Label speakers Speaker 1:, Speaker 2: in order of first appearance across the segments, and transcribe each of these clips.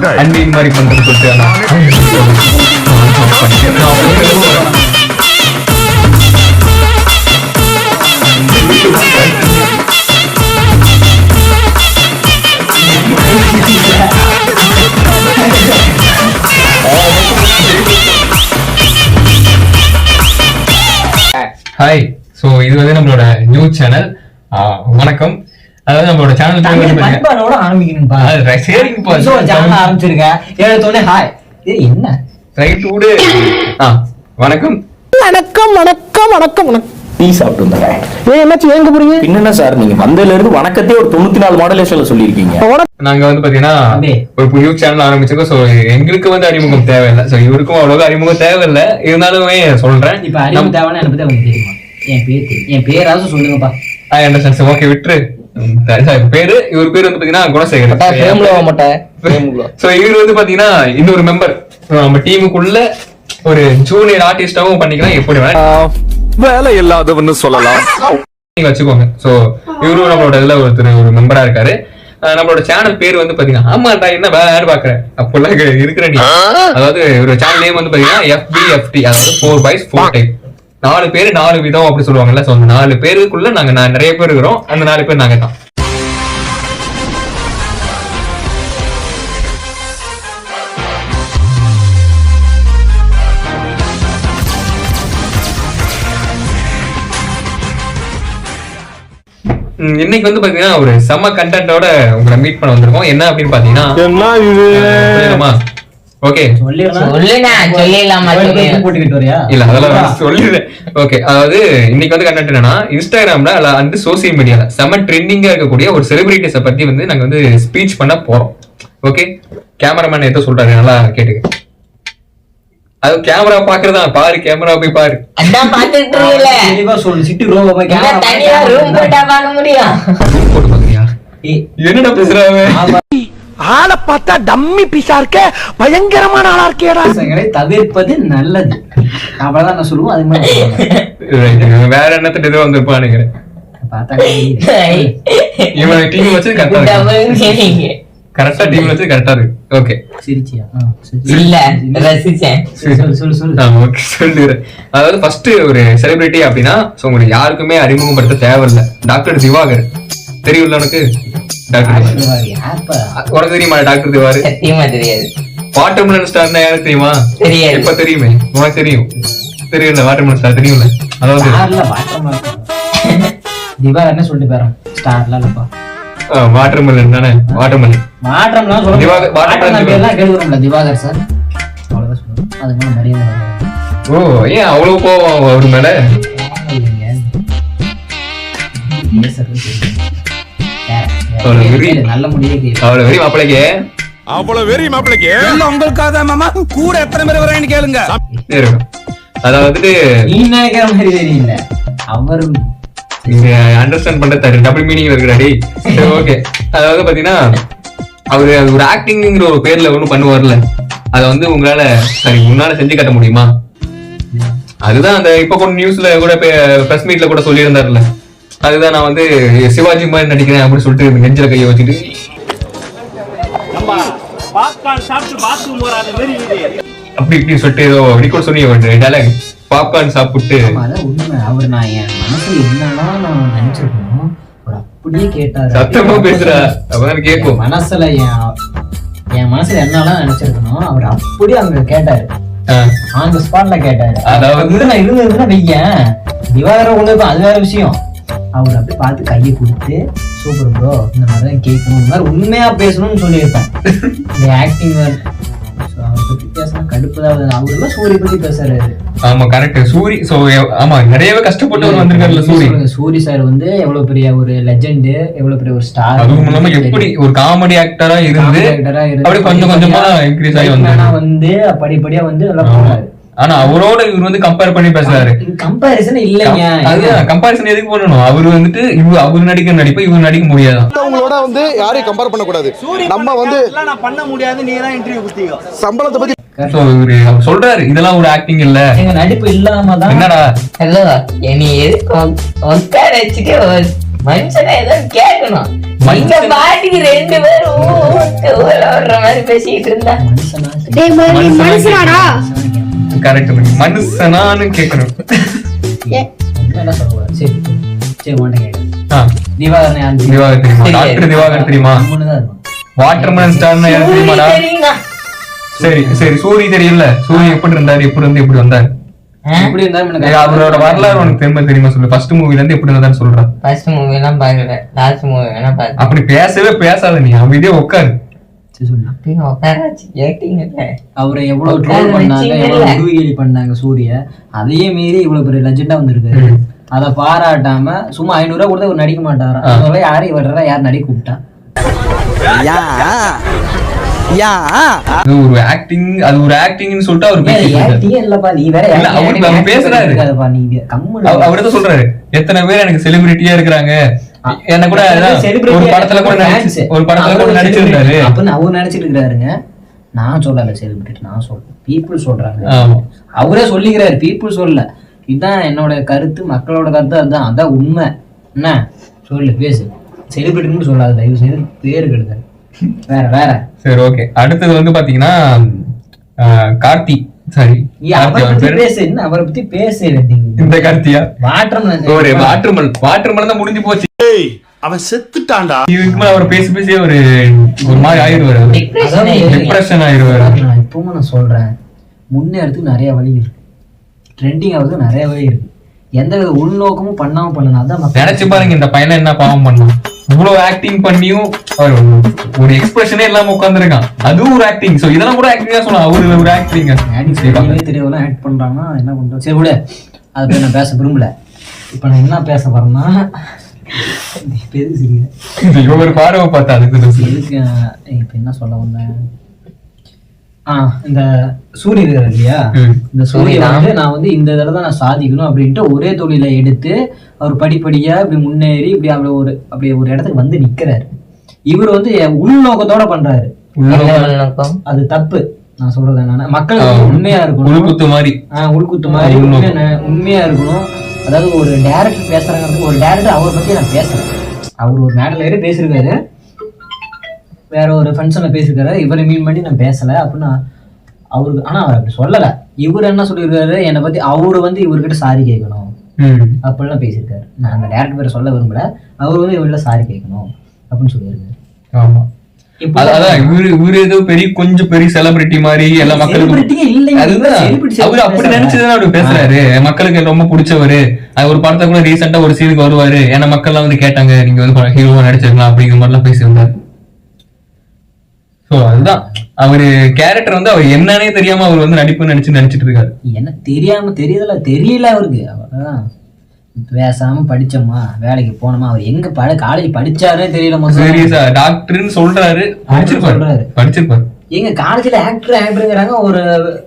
Speaker 1: அன்பின் மாதிரி பண்றது சொல்லிட்டு ஹாய். ஸோ இது வந்து நம்மளோட நியூஸ் சேனல். வணக்கம். அதாவது நம்மளோட சேனல் வணக்கம்
Speaker 2: வணக்கம் வணக்கம் வணக்கம் வணக்கம்.
Speaker 3: டீ சாப்பிட்டு வந்தேன்.
Speaker 2: என்னாச்சு எங்க போறீங்க?
Speaker 3: என்னன்னா சார் நீங்க வந்ததுல இருந்து வணக்கத்தை ஒரு 94 மாடுலேஷன்ல சொல்லிருக்கீங்க.
Speaker 1: நாங்க வந்து பாத்தீங்கன்னா ஒரு புதிய சேனல் ஆரம்பிச்சிருக்கோம். சோ எங்களுக்கு வந்து அறிமுகம் தேவையில்லை. சோ இவருக்கும் அவ்வளவு அறிமுகம் தேவையில்லை. இருந்தாலுமே சொல்றேன்.
Speaker 4: இப்ப அறிமுகம் தேவைன்னு எனக்கு பத்தி தெரியுமா? என் பேராவது சொல்லுங்கப்பா.
Speaker 1: ஓகே விட்டுரு. பேரு இவர் பேர் வந்து பாத்தீங்கன்னா குணசேகர். சோ இவர் வந்து பாத்தீங்கன்னா இன்னொரு மெம்பர் நம்ம டீமுக்குள்ள ஒரு ஜூனியர் ஆர்டிஸ்டாவும் பண்ணிக்கலாம். எப்படி
Speaker 5: வேலை இல்லாதவன்னு சொல்லலாம்
Speaker 1: வச்சுக்கோங்க. சோ இவரும் நம்மளோட இதுல ஒரு மெம்பரா இருக்காரு. நம்மளோட சேனல் பேர் வந்து பாத்தீங்கன்னா ஆமாண்டா என்ன வேற பாக்குறேன் அப்பெல்லாம் இருக்கிற நீ. அதாவது ஒரு சேனல் நேம் வந்து பாத்தீங்கன்னா FBFT, அதாவது 4x4 டைப். 4 பேரு 4 விதம் அப்படி சொல்லுவாங்கல்ல. சோ அந்த 4 பேருக்குள்ள நாங்க நிறைய பேர் இருக்கிறோம். அந்த 4 பேர் நாங்க தான். இன்னைக்கு வந்து பாத்தீங்கன்னா ஒரு செம்ம கண்டென்ட்டோட உங்களை மீட் பண்ண வந்திருக்கோம். என்ன அப்படின்னு பாத்தீங்கன்னா ஓகே ஓகே. அதாவது இன்னைக்கு வந்து கண்டென்ட் என்னன்னா இன்ஸ்டாகிராம்ல வந்து சோசியல் மீடியால செம்ம ட்ரெண்டிங்கா இருக்கக்கூடிய ஒரு செலிபிரிட்டிஸ பத்தி வந்து நாங்க வந்து ஸ்பீச் பண்ண போறோம். ஓகே, கேமராமேன் எதோ சொல்றாரு, நல்லா கேட்டுக்க. அது கேமரா பாக்குறதா பாரு, கேமரா போய் பாரு.
Speaker 4: அதான் பாத்துட்டு இருக்கீல. தெளிவா சொல்லு. சிட்டி ரூம் போய் கேமரா தனியா ரூம் போட்டா பார்க்க முடியும்.
Speaker 1: ரூம் போட்டு பாக்கறியா? என்னடா பேசுறாவே?
Speaker 2: ஆளை பார்த்தா டம்மி பீஸா இருக்க, பயங்கரமான ஆளா இருக்கேடா.
Speaker 4: சங்கரை தவிர்ப்பது நல்லது. அவ்வளவுதான் நான் சொல்லுவேன். அது மாதிரி
Speaker 1: வேற என்னத்த இது வந்திருப்பானுங்க.
Speaker 4: பார்த்தா
Speaker 1: இவன் டீம் வச்சு கரெக்டா டீம் வச்சு கரெக்டா இருக்கு. ஓகே
Speaker 4: சிரிச்சியா? இல்ல ரசிச்சேன்.
Speaker 1: ஓகே சொல்லிடுறேன். அதாவது ஃபர்ஸ்ட் ஒரு செலிபிரிட்டி அப்படின்னா உங்களுக்கு யாருக்குமே அறிமுகப்படுத்த தேவையில்லை. டாக்டர் திவாகர் தெரியும்ல உனக்கு? டாக்டர் உனக்கு தெரியுமா டாக்டர் திவாகர்?
Speaker 4: தெரியாது.
Speaker 1: வாட்டர்மெலன் ஸ்டார்னா யாருக்கு தெரியுமா? இப்ப தெரியுமே, உனக்கு தெரியும். தெரியும்ல வாட்டர்மெலன் ஸ்டார் தெரியும்ல? அதாவது
Speaker 4: திவாகர் என்ன சொல்லிட்டு போறோம். ஸ்டார்லாம் இல்லப்பா,
Speaker 1: வாட்டர்மெலன் தானே. வாட்டர்மெலன்
Speaker 4: மாற்றம்லாம் சொல்ல திவாகர் பேர்லாம் கேளுறோம்ல திவாகர் சார். அவ்வளவுதான் சொல்றோம். அது மேல மரியாதை.
Speaker 1: ஓ ஏன் அவ்வளவு கோவம் அவர் மேல?
Speaker 4: நல்ல முடியே
Speaker 1: அவ்வளவு வெறி மாப்பிளைக்கு,
Speaker 5: அவ்வளவு வெறி மாப்பிளைக்கு
Speaker 2: உங்களுக்காக மாமா கூட எத்தனை பேர் வரேன்னு கேளுங்க.
Speaker 1: அதாவது
Speaker 4: நீ நினைக்கிற மாதிரி தெரியல. அவர்
Speaker 1: அண்டர்ஸ்டாண்ட் பண்ற டபுள் மீனிங் இருக்குடாடி. ஓகே, அதாவது பாத்தீங்கன்னா அவரு ஒரு ஆக்டிங்ங்கிற ஒரு பேர்ல ஒண்ணும் பண்ணுவார்ல, அத வந்து உங்களால சரி முன்னால செஞ்சு காட்ட முடியுமா? அதுதான் அந்த இப்ப கூட நியூஸ்ல கூட பிரஸ் மீட்ல கூட சொல்லி இருந்தாருல. அதுதான் நான் வந்து சிவாஜி மாதிரி நடிக்கிறேன் அப்படின்னு சொல்லிட்டு நெஞ்சில கையை வச்சுட்டு அப்படி இப்படி சொல்லிட்டு ஏதோ ரிகார்ட் சொன்னீங்க டைலாக். பாப்கார்ன் சாப்பிட்டு
Speaker 4: உண்மை. அவர் நான் என் மனசுல என்னன்னா நான் நினைச்சிருக்கணும். அவர் அப்படியே கேட்டாரு.
Speaker 1: சத்தமா பேசுறா அப்பதான் கேட்கும்.
Speaker 4: மனசுல என் மனசுல என்னெல்லாம் நினைச்சிருக்கணும் அவர் அப்படியே அங்க கேட்டாரு. ஆன் தி ஸ்பாட்ல கேட்டாரு. அதாவது நான் இருந்ததுன்னா வையன் திவாகர ஒண்ணு அது வேற விஷயம். அவர் அப்படி பார்த்து கையை கொடுத்து சூப்பர் ப்ரோ இந்த மாதிரிதான் கேட்கணும், இந்த மாதிரி உண்மையா பேசணும்னு சொல்லியிருப்பேன். இந்த ஆக்டிங் பத்தி பேசினா கடுப்புதான். அவருலாம் சூரிய பத்தி பேசுறாரு.
Speaker 1: ஆமா கரெக்ட். சூரி சோ ஆமா நிறையவே கஷ்டப்பட்டு வந்திருக்காருல சூரி.
Speaker 4: சூரி சார் வந்து எவ்வளவு பெரிய ஒரு லெஜெண்ட், எவ்வளவு பெரிய ஒரு ஸ்டார்.
Speaker 1: அதுவும் இல்லாம எப்படி ஒரு காமெடி ஆக்டரா இருந்து அப்படி கொஞ்சம் கொஞ்சமா இன்க்ரீஸ் ஆகி
Speaker 4: வந்து படிப்படியா வந்து எல்லாம் போனாரு.
Speaker 1: ஆனா அவரோட இவர் வந்து கம்பேர் பண்ணி பேசுறாரு.
Speaker 4: கம்பேரிசன் இல்லைங்க.
Speaker 1: அதுதான் கம்பேரிசன் எதுக்கு பண்ணணும்? அவர் வந்துட்டு அவர் நடிக்கிற நடிப்பை இவர் நடிக்க முடியாது.
Speaker 6: அவங்களோட வந்து யாரையும் கம்பேர் பண்ண கூடாது. நம்ம வந்து
Speaker 7: நான் பண்ண முடியாது. நீங்க தான் இன்டர்வியூ கொடுத்தீங்க.
Speaker 6: சம்பளத்தை பத்தி
Speaker 1: சொல்றாரு. இதெல்லாம் ஒரு ஆக்டிங் இல்ல,
Speaker 4: எங்க நடிப்பு இல்லாம தான்.
Speaker 1: என்னடா
Speaker 4: ஹலோ நீ உட்கார வச்சுட்டு
Speaker 8: மனுஷனா ஏதோ கேட்கணும். நீங்க பாட்டுக்கு 2 பேரும் ஓடுற மாதிரி பேசிட்டு இருந்தா
Speaker 4: மனுஷனா
Speaker 9: டேய் மனுஷனாடா
Speaker 1: கரெக்ட் மனுஷனான்னு கேட்கணும்.
Speaker 4: என்ன சொல்லுவாரு? சரி சரி உன்கிட்ட கேட்க
Speaker 1: ஆ,
Speaker 4: திவாகரன் யாரு?
Speaker 1: திவாகர் தெரியுமா? டாக்டர் திவாகர் தெரியுமா?
Speaker 4: மூணுதான் இருக்கும்.
Speaker 1: வாட்டர்மேன் ஸ்டார்னா யாரு தெரியுமாடா?
Speaker 8: தெரியுமா?
Speaker 1: சரி சரி சூரி தெரியல. சூரி எப்படி இருந்தாரு, எப்படி இருந்து எப்படி வந்தாரு?
Speaker 4: எப்படி இருந்தாலும் எனக்கு
Speaker 1: ஏய், அவரோட வரலாறு உனக்கு தெரியுமா சொல்லு. ஃபர்ஸ்ட் மூவில இருந்து எப்படி இருந்தான்னு சொல்றேன்.
Speaker 8: ஃபர்ஸ்ட் மூவி எல்லாம் பாக்கல, லாஸ்ட் மூவி வேணா பாத்து.
Speaker 1: அப்படி பேசவே பேசாத, நீ அமைதியா உட்காரு.
Speaker 4: சரி சொல்லு.
Speaker 8: அப்படியே உட்காராச்சு ஏக்டிங் இல்ல.
Speaker 4: அவரை எவ்வளவு ட்ரோல் பண்ணாங்க, எவ்வளவு உருவிகேலி பண்ணாங்க சூரிய. அதையே மீறி இவ்வளவு பெரிய லெஜெண்டா வந்திருக்காரு. அதை பாராட்டாம சும்மா 500 ரூபா கொடுத்து அவர் நடிக்க மாட்டாரா? அதனால யாரையும் வர்றா, யார் நடிக்க கூப்பிட்டா?
Speaker 1: அது ஒரு ஆக்டிங், அது ஒரு ஆக்டிங்னு சொல்லிட்டு அவர் பேசிட்டு இருக்காரு.
Speaker 4: acting ஏ இல்லப்பா, நீ வேற
Speaker 1: இல்ல, அவரு அவர் பேசுறாரு.
Speaker 4: இருக்காதுப்பா, நீ கம்முனு.
Speaker 1: அவர் தான் சொல்றாரு, எத்தனை பேர் எனக்கு செலிபிரிட்டியா இருக்கிறாங்க. என்ன கூட
Speaker 4: celebrity
Speaker 1: ஒரு படத்துல கூட நடிச்சிருந்தாரு
Speaker 4: அப்படின்னு அவர் நினைச்சிட்டு இருக்காருங்க. நான் சொல்லல செலிபிரிட்டி, நான் சொல்றேன் பீப்புள் சொல்றாங்க.
Speaker 1: ஆமா,
Speaker 4: அவரே சொல்லிக்கிறாரு, பீப்புள் சொல்லல. இதுதான் என்னோட கருத்து, மக்களோட கருத்து, அதுதான் அதான் உண்மை. என்ன சொல்லு, பேசு. செலிபிரிட்டின்னு சொல்லாது, தயவு செய்து பேரு கெடுக்காரு. வேற வேற
Speaker 1: சரி ஓகே. அடுத்தது வந்து பாத்தீங்கன்னா கார்த்தி. சரி,
Speaker 4: நீ அவரை பத்தி பேசு. என்ன அவரை பத்தி பேசு?
Speaker 1: இந்த கார்த்தியா? ஒரு
Speaker 4: வாட்டர்மேன்
Speaker 1: வாட்டர்மேன் தான் முடிஞ்சு போச்சு.
Speaker 5: அவன் செத்துட்டான்டா.
Speaker 1: இதுக்கு மேல அவர் பேசி பேசி ஒரு மாதிரி ஆயிடுவாரு, டிப்ரெஷன் ஆயிடுவாரு.
Speaker 4: நான் இப்பவும் நான் சொல்றேன், முன்னேறதுக்கு நிறைய வழி இருக்கு, ட்ரெண்டிங் ஆகுறதுக்கு நிறைய வழி இருக்கு. எந்த வித உள்நோக்கமும் பண்ணாம பண்ணணும். அதான்
Speaker 1: நினைச்சு பாருங்க, இந்த பையனை என்ன பாவம் பண்ணான். இவ்வளவு ஆக்டிங் பண்ணியும் அவர் ஒரு எக்ஸ்பிரஷனே இல்லாம உட்கார்ந்துருக்கான். அதுவும் ஒரு ஆக்டிங். சோ இதெல்லாம் கூட ஆக்டிங்கா சொல்லலாம். அவரு ஒரு ஆக்டிங்
Speaker 4: தெரியவெல்லாம் ஆக்ட் பண்றாங்கன்னா என்ன பண்றோம். சரி விட, அதை போய் நான் பேச விரும்பல. இப்ப நான் என்ன பேச வரேன்னா,
Speaker 1: ஒரு பார்வை பார்த்தா அதுக்கு
Speaker 4: எதுக்கு இப்ப என்ன சொல்ல வந்தேன். இந்த சூரிய இருக்காரு இல்லையா, இந்த சூரிய வந்து நான் வந்து இந்த இதில் தான் நான் சாதிக்கணும் அப்படின்ட்டு ஒரே தொழிலை எடுத்து அவர் படிப்படியா இப்படி முன்னேறி இப்படி அப்படி ஒரு இடத்துக்கு வந்து நிக்கிறாரு. இவர் வந்து உள்நோக்கத்தோட பண்றாரு. அது தப்பு. நான் சொல்றது என்னன்னா, மக்களுக்கு உண்மையா இருக்கணும்.
Speaker 1: உள்குத்து மாதிரி
Speaker 4: உண்மையா இருக்கணும். அதாவது ஒரு டைரக்டர் பேசுறாங்க, ஒரு டைரக்டர் அவரை பத்தி நான் பேசுறேன். அவர் ஒரு மேடல் ஏறி பேசியிருக்காரு, வேற ஒரு ஃபங்க்ஷன்ல பேசியிருக்காரு, இவரை மீன் பண்ணி நான் பேசல அப்படின்னா அவருக்கு. ஆனா அவர் அப்படி சொல்லல. இவர் என்ன சொல்லியிருக்காரு, என்னை பத்தி அவரு வந்து இவர்கிட்ட சாரி கேட்கணும் அப்படிலாம் பேசியிருக்காரு. நான் அந்த டேரக்டர் பேரை சொல்ல விரும்பல. அவர் வந்து இவர்கிட்ட சாரி கேட்கணும் அப்படின்னு சொல்லியிருக்காரு.
Speaker 1: ஆமா, இவரு ஏதோ கொஞ்சம் பெரிய செலிபிரிட்டி மாதிரி எல்லா மக்களுக்கும் அவரு அப்படி நினைச்சுதான் அவரு பேசுறாரு. மக்களுக்கு ரொம்ப பிடிச்சவரு. ஒரு படத்தை கூட ரீசெண்டா ஒரு சீனுக்கு வருவாரு, ஏன்னா மக்கள் எல்லாம் வந்து கேட்டாங்க, நீங்க வந்து ஹீரோவா நடிச்சிருக்கலாம் அப்படிங்கிற மாதிரி எல்லாம் பேசியிருந்தாரு. அதுதான் அவரு கேரக்டர் வந்து அவர் என்னன்னே தெரியாம அவர் வந்து நடிச்சிட்டு இருக்காரு.
Speaker 4: என்ன தெரியாம தெரியல அவருக்கு. அவ்வளவுதான். பேசாம படிச்சோமா, வேலைக்கு போனோமா. அவர் எங்க காலேஜ் படிச்சாரே தெரியல.
Speaker 1: சீரியஸா டாக்டர்னு சொல்றாரு, படிச்சிருப்பாரு.
Speaker 4: எங்க காலேஜ்ல ஆக்டருங்கிறாங்க. ஒரு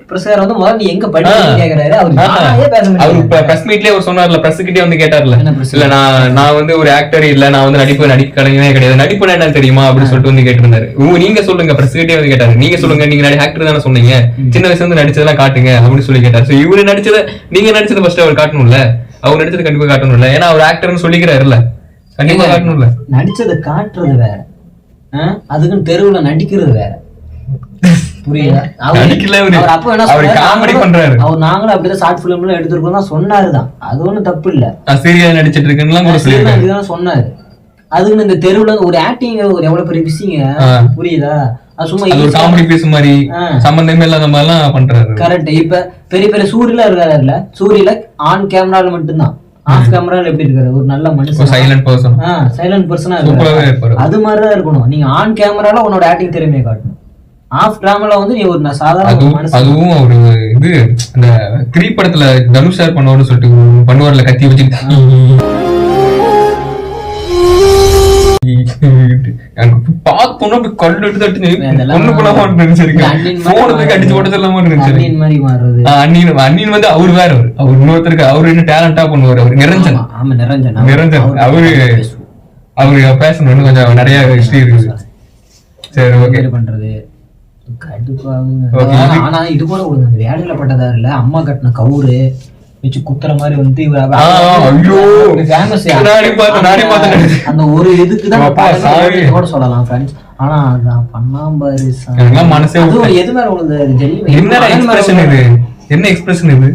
Speaker 4: பிரசார் வந்து முதல்ல நீ எங்க படிச்சு கேக்குறாரு.
Speaker 1: அவரு பிரஸ் மீட்லயே அவர் சொன்னார்ல, பிரஸ் கிட்டே வந்து கேட்டார்ல, இல்ல நான் வந்து ஒரு ஆக்டர் இல்ல, நான் வந்து நடிக்க கிடையாது, நடிப்பு என்ன தெரியுமா அப்படின்னு சொல்லிட்டு வந்து கேட்டிருந்தாரு. நீங்க சொல்லுங்க, பிரஸ் கிட்டே வந்து கேட்டாரு, நீங்க சொல்லுங்க, நீங்க ஆக்டர் தானே சொன்னீங்க, சின்ன வயசுல இருந்து நடிச்சதெல்லாம் காட்டுங்க அப்படின்னு சொல்லி கேட்டாரு. இவரு நடிச்சதை நீங்க நடிச்சதை ஃபர்ஸ்ட் அவர் காட்டணும்ல, அவர் நடிச்சது கண்டிப்பா காட்டணும்ல, ஏன்னா அவர் ஆக்டர்னு சொல்லிக்கிறாருல்ல, கண்டிப்பா காட்டணும்ல.
Speaker 4: நடிச்சதை காட்டுறது வேற, அதுக்குன்னு தெருவுல நடிக்கிறது வேற. புரியுதா? நாங்களும் அப்படிதான் ஷார்ட் பிலிம் எடுத்திருக்கோம் சொன்னாருதான். அது ஒண்ணும் தப்பு இல்ல.
Speaker 1: சீரியல் நடிச்சிட்டு இருக்குன்னு
Speaker 4: சொன்னாரு. அதுக்குன்னு இந்த தெருவுல ஒரு ஆக்டிங் ஒரு எவ்வளவு பெரிய விஷயங்க. புரியுதா? அது சும்மா
Speaker 1: காமெடி பீஸ் மாதிரி சம்பந்தமே இல்லாத மாதிரி எல்லாம் பண்றாரு.
Speaker 4: கரெக்ட். இப்ப பெரிய பெரிய சூரியல இருக்காருல்ல, சூரியல ஆன் கேமரால மட்டும்தான், ஆஃப் கேமரால எப்படி இருக்காரு, ஒரு நல்ல மனுஷன்,
Speaker 1: சைலண்ட் பர்சன்,
Speaker 4: சைலண்ட் பர்சனா இருக்காரு. அது மாதிரிதான் இருக்கணும். நீங்க ஆன் கேமரால உன்னோட ஆக்டிங் திறமையை காட்டணும். ஆஃப் கேமரால வந்து நீ ஒரு சாதாரண மனுஷன்.
Speaker 1: அதுவும் ஒரு இது இந்த கிரீ படத்துல தனுஷ் சார் பண்ணுவார்னு சொல்லிட்டு பண்ணுவார்ல, கத்தி வச்சுட்டு பார்த்தோம்னா கல் எடுத்து தட்டு ஒண்ணு போலாமா நினைச்சிருக்கேன். போனதுக்கு அடிச்சு ஓட்டலாமா நினைச்சிருக்கேன். அண்ணின் வந்து அவரு வேற, அவர் இன்னொருத்தருக்கு அவரு என்ன டேலண்டா பண்ணுவாரு. அவர் நிரஞ்சன். அவரு பேசணும்னு கொஞ்சம் நிறைய ஹிஸ்டரி இருக்குது. சரி ஓகே
Speaker 4: பண்றது கடுப்பாகுங்க. ஆனா இது கூட வேலையில பட்டதா இல்ல, அம்மா கட்டின கவுரு வச்சு குத்துற மாதிரி வந்து இவர்
Speaker 1: ஐயோ
Speaker 4: ஃபேமஸ்.
Speaker 1: நானே பார்த்தேன்.
Speaker 4: அந்த ஒரு இதுக்கு தான்
Speaker 1: அப்பா, சாமி.
Speaker 4: கூட சொல்லலாம் ஃப்ரெண்ட்ஸ். ஆனா நான் பண்ணாம பாரு
Speaker 1: எனக்குலாம் மனசே
Speaker 4: அது எது மேல உங்களுக்கு ஜெல்லி
Speaker 1: என்ன எக்ஸ்பிரஷன் இது? என்ன எக்ஸ்பிரஷன் இது?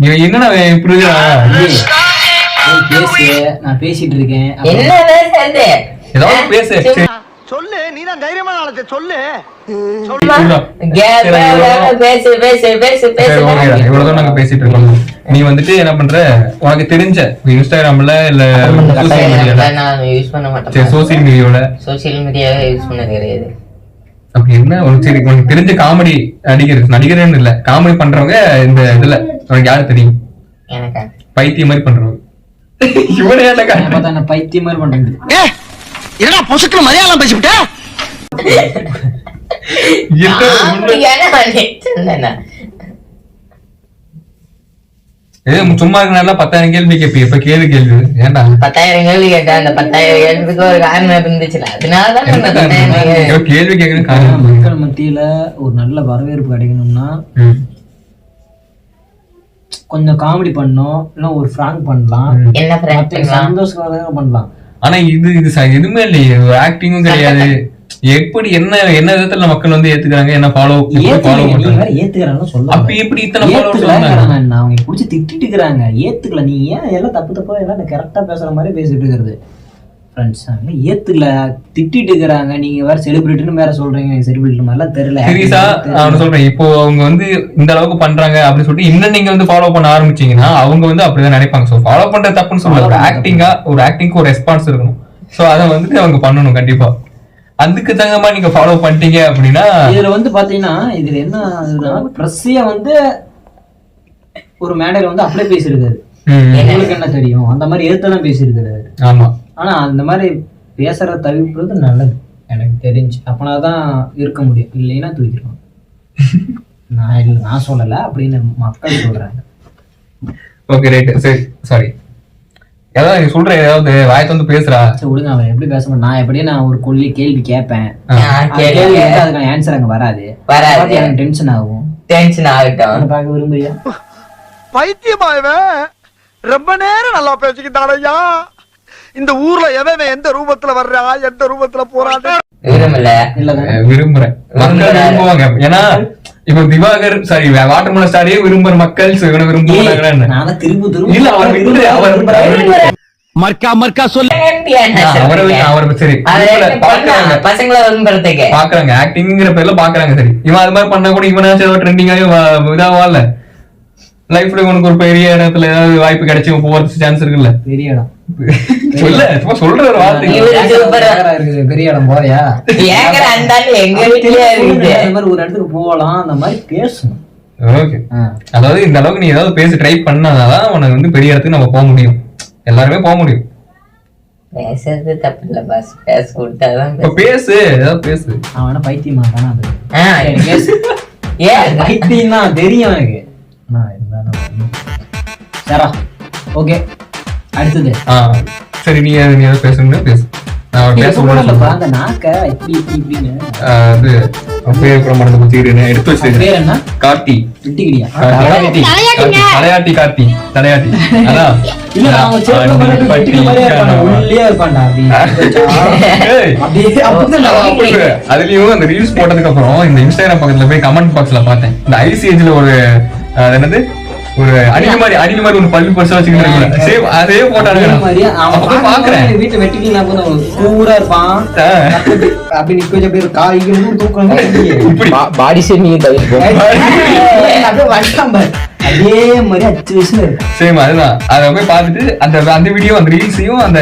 Speaker 1: இவன் என்னடா இப்படி
Speaker 4: பேசு, நான் பேசிட்டு இருக்கேன்.
Speaker 8: என்ன பேசுறது?
Speaker 1: ஏதாவது பேசு. சரி.
Speaker 2: சொல்லு, நீதான் தைரியமான ஆளு, சொல்லு.
Speaker 8: பேசு பேசு பேசு பேசு.
Speaker 1: சரி, ஓகேடா. இவ்வளவுதான் நாங்க பேசிட்டு இருக்கோம். நீ வந்துட்டு என்ன பண்ற? உனக்கு தெரிஞ்ச இன்ஸ்டாகிராம்ல இல்ல சோசியல் மீடியால?
Speaker 8: நான் யூஸ் பண்ண மாட்டேன்.
Speaker 1: சரி, சோசியல் மீடியால
Speaker 8: யூஸ் பண்ணது கிடையாது.
Speaker 1: அப்படி என்ன ஒரு சரி உனக்கு தெரிஞ்ச காமெடி நடிகர்னு இல்ல, காமெடி பண்றவங்க இந்த இதுல உனக்கு யாரு தெரியும்?
Speaker 8: எனக்கா
Speaker 1: பைத்தியம் மாதிரி பண்றவங்க. இவனே
Speaker 4: பார்த்தா நான் பைத்தியம் மாதிரி பண்றேன்.
Speaker 2: என்னடா பொசுக்கு மலையாளம் பேசிவிட்ட?
Speaker 1: சும்மா இருக்கனால 10,000 கேள்வி கேட்பி. இப்ப கேள்வி ஏன்டா
Speaker 8: 10,000 கேள்வி கேட்டேன். அந்த 10,000 கேள்விக்கு ஒரு காரணம் இருந்துச்சுல, அதனாலதான்
Speaker 1: கேள்வி கேட்கறது.
Speaker 4: மக்கள் மத்தியில ஒரு நல்ல வரவேற்பு கிடைக்கணும்னா கொஞ்சம் காமெடி பண்ணணும், இல்ல ஒரு ஃப்ராங்க் பண்ணலாம்,
Speaker 8: என்ன
Speaker 4: சந்தோஷமாக பண்ணலாம்.
Speaker 1: ஆனா இது எதுவுமே இல்லையே, ஆக்டிங்கும் கிடையாது. எப்படி என்ன விதத்துல மக்கள் வந்து ஏத்துக்கிறாங்க, என்ன ஃபாலோ பண்றாங்க?
Speaker 4: ஏத்துக்கிறாங்கன்னு சொல்ல
Speaker 1: அப்ப எப்படி இத்தனை ஃபாலோவர்ஸ்
Speaker 4: அவங்க புடிச்சு திட்டிட்டு இருக்காங்க. ஏத்துக்கல, நீ ஏன் எல்லாம் தப்பு தப்பா எல்லாம் கரெக்டா பேசுற மாதிரி பேசிட்டு இருக்கிறது ஃப்ரெண்ட்ஸ். ஏத்துக்கல, திட்டிட்டு இருக்கிறாங்க. நீங்க வேற செலிபிரிட்டின்னு வேற சொல்றீங்க. செலிபிரிட்டி மாதிரிலாம் தெரியல.
Speaker 1: சீரியஸா நான் சொல்றேன், இப்போ அவங்க வந்து இந்த அளவுக்கு பண்றாங்க அப்படின்னு சொல்லிட்டு இன்னும் நீங்க வந்து ஃபாலோ பண்ண ஆரம்பிச்சீங்கன்னா அவங்க வந்து அப்படிதான் நினைப்பாங்க. சோ ஃபாலோ பண்றது தப்புன்னு சொல்லல, ஒரு ஆக்டிங்க்கு ஒரு ரெஸ்பான்ஸ் இருக்கணும். சோ அதை வந்துட்டு அவங்க பண்ணணும் கண்டிப்பா. அதுக்கு தகுந்த மாதிரி நீங்க ஃபாலோ பண்ணிட்டீங்க அப்படின்னா
Speaker 4: இதுல வந்து பாத்தீங்கன்னா இதுல என்ன பிரஸ்ஸியா வந்து ஒரு மேடையில வந்து அப்படியே பேசியிருக்காரு. உங்களுக்கு என்ன தெரியும், அந்த மாதிரி எடுத்துதான் பேசியிருக்காரு.
Speaker 1: ஆமா.
Speaker 4: ஆனா அந்த மாதிரி பேசுற தவிர்ப்பது நல்லது எனக்கு தெரிஞ்சு. அப்பனாதான் இருக்க முடியும், இல்லைன்னா தூக்கிடுவாங்க. நான் சொல்லல அப்படின்னு மக்கள் சொல்றாங்க.
Speaker 1: Okay right. சரி சாரி, ஏதாவது நீ சொல்ற, ஏதாவது வாயத்தை வந்து பேசுறா.
Speaker 4: சரி விடுங்க, அவன் எப்படி பேச முடியும்? நான் எப்படியே நான் ஒரு கேள்வி கேட்பேன், கேள்வி கேட்டா அதுக்கான ஆன்சர் அங்க வராது. எனக்கு டென்ஷன் ஆகும்.
Speaker 8: டென்ஷன் ஆகட்டும்.
Speaker 4: பார்க்க விரும்புறியா?
Speaker 2: பைத்தியமாயவன் ரொம்ப நேரம் நல்லா பேசிக்கிட்டானையா. இந்த ஊர்ல எவன் எந்த ரூபத்துல வர்றா, எந்த ரூபத்துல போறான்னு
Speaker 1: விரும்புறேன். மக்கள் விரும்புவாங்க. ஏன்னா இப்ப திவாகர் சாரி வாட்டர்மெலன் ஸ்டாரையே விரும்புற மக்கள் விரும்புவாங்க.
Speaker 4: நான் திரும்ப
Speaker 1: இல்ல அவர்
Speaker 2: மர்க்கா சொல்ல
Speaker 1: சரி
Speaker 8: பசங்களை விரும்புறதுக்கு
Speaker 1: பாக்குறாங்க, ஆக்டிங்கிற பேர்ல பாக்குறாங்க. சரி, இவன் அது மாதிரி பண்ணா கூட இவனாச்சும் ட்ரெண்டிங்காவே இதாவால லைஃப்ல உனக்கு ஒரு பெரிய இடத்துல ஏதாவது வாய்ப்பு கிடைச்சி போறதுக்கு சான்ஸ் இருக்குல்ல?
Speaker 4: பெரிய இடம்
Speaker 1: சொல்ல சும்மா சொல்ற ஒரு வார்த்தை.
Speaker 4: பெரிய இடம் போறியா?
Speaker 8: எங்க
Speaker 4: மாதிரி ஒரு இடத்துக்கு போகலாம், அந்த மாதிரி பேசணும்.
Speaker 1: ஓகே, அதாவது இந்த அளவுக்கு நீ ஏதாவது பேசி ட்ரை பண்ணாதான் உனக்கு வந்து பெரிய இடத்துக்கு நம்ம போக முடியும். எல்லாருமே போக முடியும்.
Speaker 8: பேசுறது தப்பு இல்ல பாஸ், பேச கொடுத்தாதான்
Speaker 1: பேசு, ஏதாவது பேசு.
Speaker 4: அவன பைத்தியமா தானே அது? பேசு. ஏன் பைத்தியம் தான் தெரியும் எனக்கு. சரா ஓகே, அடுத்தது.
Speaker 1: சரி, நீ ஏதாவது பேசணும்னா பேசு. நான் பேச
Speaker 4: முடியலப்பா, அந்த நாக்க இப்படி இப்படின்னு
Speaker 1: அது பேர் கூட மறந்து போச்சு. எடுத்து வச்சிருக்கேன்.
Speaker 4: பேர் என்ன?
Speaker 1: கார்த்தி.
Speaker 4: விட்டிக்கிறியா?
Speaker 1: தலையாட்டி கார்த்தி. தலையாட்டி. அதான்
Speaker 4: இல்ல, நான் சேவல பண்ணி வெட்டிக்கு மாதிரியே இருப்பான். உள்ளே இருப்பான்டா அப்படியே.
Speaker 1: அதுலயும் அந்த ரீல்ஸ் போட்டதுக்கு அப்புறம் இந்த இன்ஸ்டாகிராம் பக்கத்துல போய் கமெண்ட் பாக்ஸ்ல பார்த்தேன். இந்த ஐசிஏஜ்ல ஒரு என்னது ஒரு அணில் மாதிரி ஒரு பல்லு பரிசா வச்சுக்கிட்டு அதே போட்டானுங்க. பாக்குறேன்
Speaker 4: வீட்டு வெட்டிக்கலாம் கூரா இருப்பான். அப்படி நிக்க பேர் காய்க்கு தூக்குறாங்க.
Speaker 1: இப்படி
Speaker 3: பாடி ஷேப் நீங்க
Speaker 4: அதே மாதிரி 5 வயசுல இருக்கு.
Speaker 1: சேம் அதுதான். அதை போய் பார்த்துட்டு அந்த வீடியோ அந்த ரீல்ஸையும் அந்த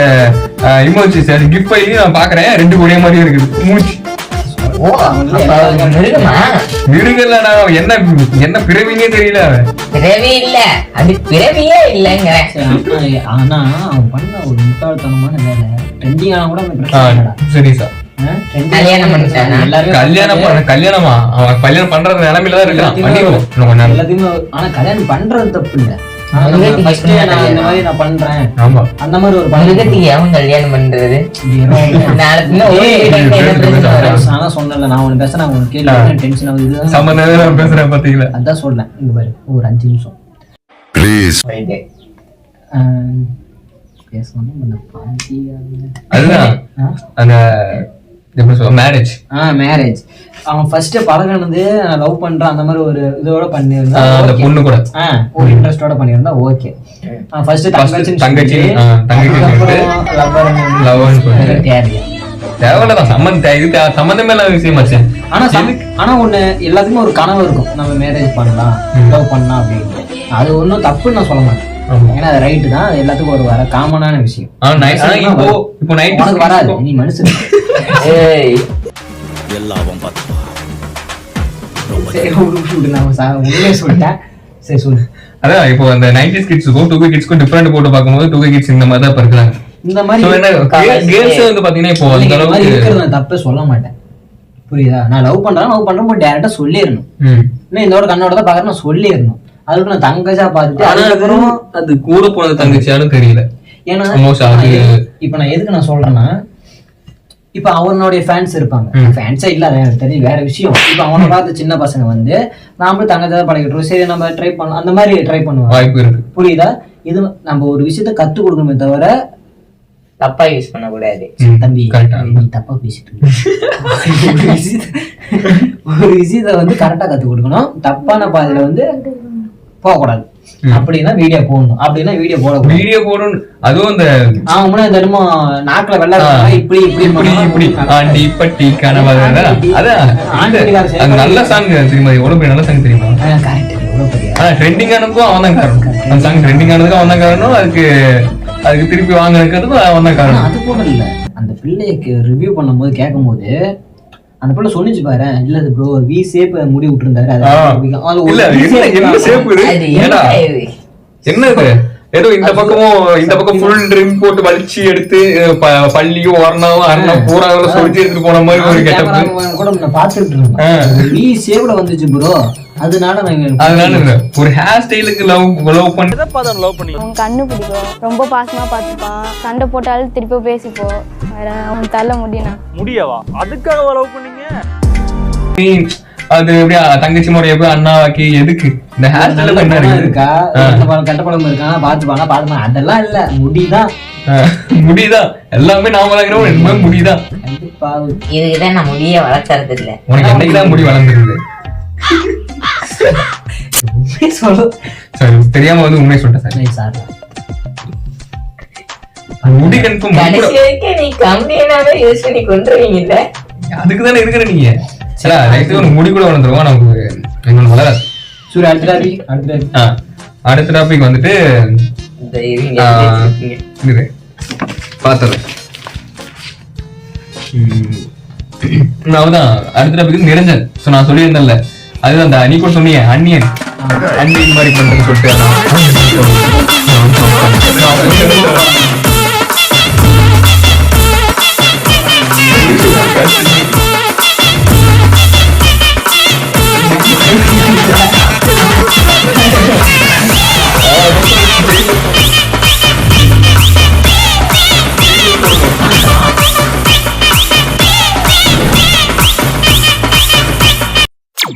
Speaker 1: இமோஜிஸ் கிஃப்ட் ஃபைலையும் நான் பாக்குறேன். 2 ஒரே மாதிரியும் இருக்குது மூச்சு. மிருகல்ல என்ன பிறவினே தெரியல.
Speaker 8: பிறவி இல்ல, அது பிறவியே இல்லங்க.
Speaker 4: ஆனா அவன் பண்ண ஒரு முட்டாள்தனமான வேலை. ட்ரெண்டிங் ஆனா கூட அந்த பிரச்சனை.
Speaker 1: சரி சார், கல்யாணமா அவன் கல்யாணம் பண்றது நிலைமையில தான் இருக்கான்.
Speaker 4: எல்லாத்தையுமே ஆனா கல்யாணம் பண்றது தப்பு இல்ல. நான் பண்றேன் அந்த மாதிரி ஒரு
Speaker 8: கல்யாணம் பண்றது
Speaker 4: சொன்னல. நான் உனக்கு பேசுறேன், உனக்கு கேள்வி டென்ஷன் ஆகுது.
Speaker 1: பேசுறேன் பாத்தீங்களா?
Speaker 4: அதான் சொல்றேன். இங்க பாரு, ஒரு 5 நிமிஷம்
Speaker 8: Right.
Speaker 4: பேசணும் இந்த பாண்டி
Speaker 1: அதுதான் அந்த எப்படி சொல்ல மேரேஜ்
Speaker 4: மேரேஜ் அவன் ஃபர்ஸ்ட் பழகினது லவ் பண்றான் அந்த மாதிரி ஒரு இதோட பண்ணியிருந்தா
Speaker 1: அந்த பொண்ணு கூட
Speaker 4: ஒரு இன்ட்ரெஸ்டோட பண்ணியிருந்தா ஓகே. ஃபர்ஸ்ட்
Speaker 1: தங்கச்சி தேவையில்லதான் சம்பந்தமே இல்லாத விஷயமாச்சு.
Speaker 4: ஆனா ஒண்ணு எல்லாத்துக்குமே ஒரு கனவு இருக்கும், நம்ம மேரேஜ் பண்ணலாம் லவ் பண்ணலாம் அப்படின்னு. அது ஒன்றும் தப்புன்னு நான் சொல்ல மாட்டேன், ஏன்னா அது ரைட்டு தான், அது எல்லாத்துக்கும் ஒரு வர காமனான விஷயம்.
Speaker 1: இப்போ நைட்
Speaker 4: வராது, நீ மனுஷன் உண்மையே சொல்லிட்டேன். சரி சொல்லு.
Speaker 1: அதான் இப்போ அந்த 90s கிட்ஸ்க்கும் 2K கிட்ஸ்க்கும் டிஃபரெண்ட் போட்டு பார்க்கும்போது 2K கிட்ஸ் இந்த மாதிரி தான் இருக்கிறாங்க.
Speaker 4: இந்த மாதிரி
Speaker 1: கேர்ள்ஸ் வந்து பாத்தீங்கன்னா இப்போ அந்த அளவுக்கு
Speaker 4: இருக்கிறது நான் தப்பே சொல்ல மாட்டேன், புரியுதா? நான் லவ் பண்றேன் டேரக்டா சொல்லிடணும், இன்னும் இதோட கண்ணோட தான் பாக்குறேன் நான் சொல்லிடணும். அதுக்கு நான் தங்கச்சா பாத்துட்டு அதுக்கப்புறம்
Speaker 1: அது கூட போனது தங்கச்சியாலும் தெரியல.
Speaker 4: ஏன்னா இப்ப நான் எதுக்கு நான் சொல்றேன்னா, இப்ப அவனுடைய ஃபேன்ஸ் இருப்பாங்க, ஃபேன்ஸே இல்ல அது எனக்கு தெரியும் வேற விஷயம். இப்ப அவனை பார்த்து சின்ன பசங்க வந்து நாமளும் தங்கச்சா பழகிட்டோம், சரி நம்ம ட்ரை பண்ணலாம், அந்த மாதிரி ட்ரை பண்ணுவாங்க,
Speaker 1: வாய்ப்பு இருக்கு,
Speaker 4: புரியுதா? இது நம்ம ஒரு விஷயத்த கத்து கொடுக்கணுமே தவிர
Speaker 8: தப்பா யூஸ் பண்ண கூடாது.
Speaker 4: தம்பி நீ தப்பா பேசிட்டு ஒரு விஷயத்த வந்து கரெக்டா கத்து கொடுக்கணும், தப்பான பாதையில வந்து போக கூடாது. அப்படின்னா வீடியோ போடணும், அப்படின்னா வீடியோ போடணும். அதுவும் அந்த அவன் இந்த நாக்குல வெள்ள இப்படி இப்படி
Speaker 1: இப்படி ஆண்டி பட்டி கனவு நல்ல சாங் தெரியுமா? எவ்வளவு பெரிய நல்ல சாங் தெரியுமா? ட்ரெண்டிங் ஆனதுக்கும் அவன் தான் காரணம். அந்த சாங் ட்ரெண்டிங் ஆனதுக்கும் அவன் தான் காரணம், அதுக்கு திருப்பி வாங்கினதுக்கும் அவன் தான் காரணம்.
Speaker 4: அது கூட இல்ல, அந்த பிள்ளைக்கு ரிவ்யூ பண்ணும்போது கேட்கும் போது அந்த பிள்ளை சொன்னிச்சு பாரு, இல்ல ப்ரோ வி ஷேப் முடி விட்டுருந்தாரு,
Speaker 1: என்னது ஏதோ இந்த பக்கம் ஃபுல் ட்ரிம் போட்டு வலிச்சு எடுத்து பள்ளியும் ஒரணாவும் அரணா பூரா சொல்லி எடுத்துட்டு போன மாதிரி ஒரு கெட்டப்
Speaker 4: கூட நான் பாத்துட்டு இருந்தேன். வி ஷேப்ல வந்துச்சு ப்ரோ, அதனால
Speaker 1: ஒரு ஹேர் ஸ்டைலுக்கு லவ் பண்ணி
Speaker 9: அவன் கண்ணு பிடிக்கும், ரொம்ப பாசமா பாத்துப்பான், சண்டை போட்டாலும் திருப்பி பேசிப்போ, வேற அவன் தள்ள
Speaker 7: முடியவா? அதுக்காக லவ் பண்ணீங்க?
Speaker 1: அது எப்படியா தங்கச்சி முறைய போய் அண்ணாவாக்கி எதுக்கு இந்த ஹேர் ஸ்டைல் என்ன
Speaker 4: இருக்கா? கெட்ட பழம் இருக்கா? பாத்துப்பாங்க அதெல்லாம் இல்ல, முடிதான் எல்லாமே நாம எல்லாமே முடிதான்.
Speaker 8: இதுக்குதான் நான் முடிய வளர்க்கறது இல்ல.
Speaker 1: உனக்கு என்னைக்குதான் முடி வளர்ந்துருது? தெரியாம வந்து உண்மை சொல்லிட்டேன் சார். முடி கன்ஃபார்ம்
Speaker 8: நீ கம்மியாவே யூஸ் பண்ணி கொண்டுருவீங்கல்ல,
Speaker 1: அதுக்குதானே இருக்கிற நீங்க. சரி ரைட்டு, ஒரு முடி கூட வளர்ந்துருவோம், நமக்கு எங்களுக்கு வளராது.
Speaker 4: சரி
Speaker 1: அடுத்த டாபிக் வந்துட்டு பார்த்தது நான் அடுத்த டாபிக் நிரஞ்சன். ஸோ நான் சொல்லியிருந்தேன்ல, அது அந்த நீ கூட சொன்னீங்க அன்னியன் மாதிரி பண்றது சொல்லிட்டு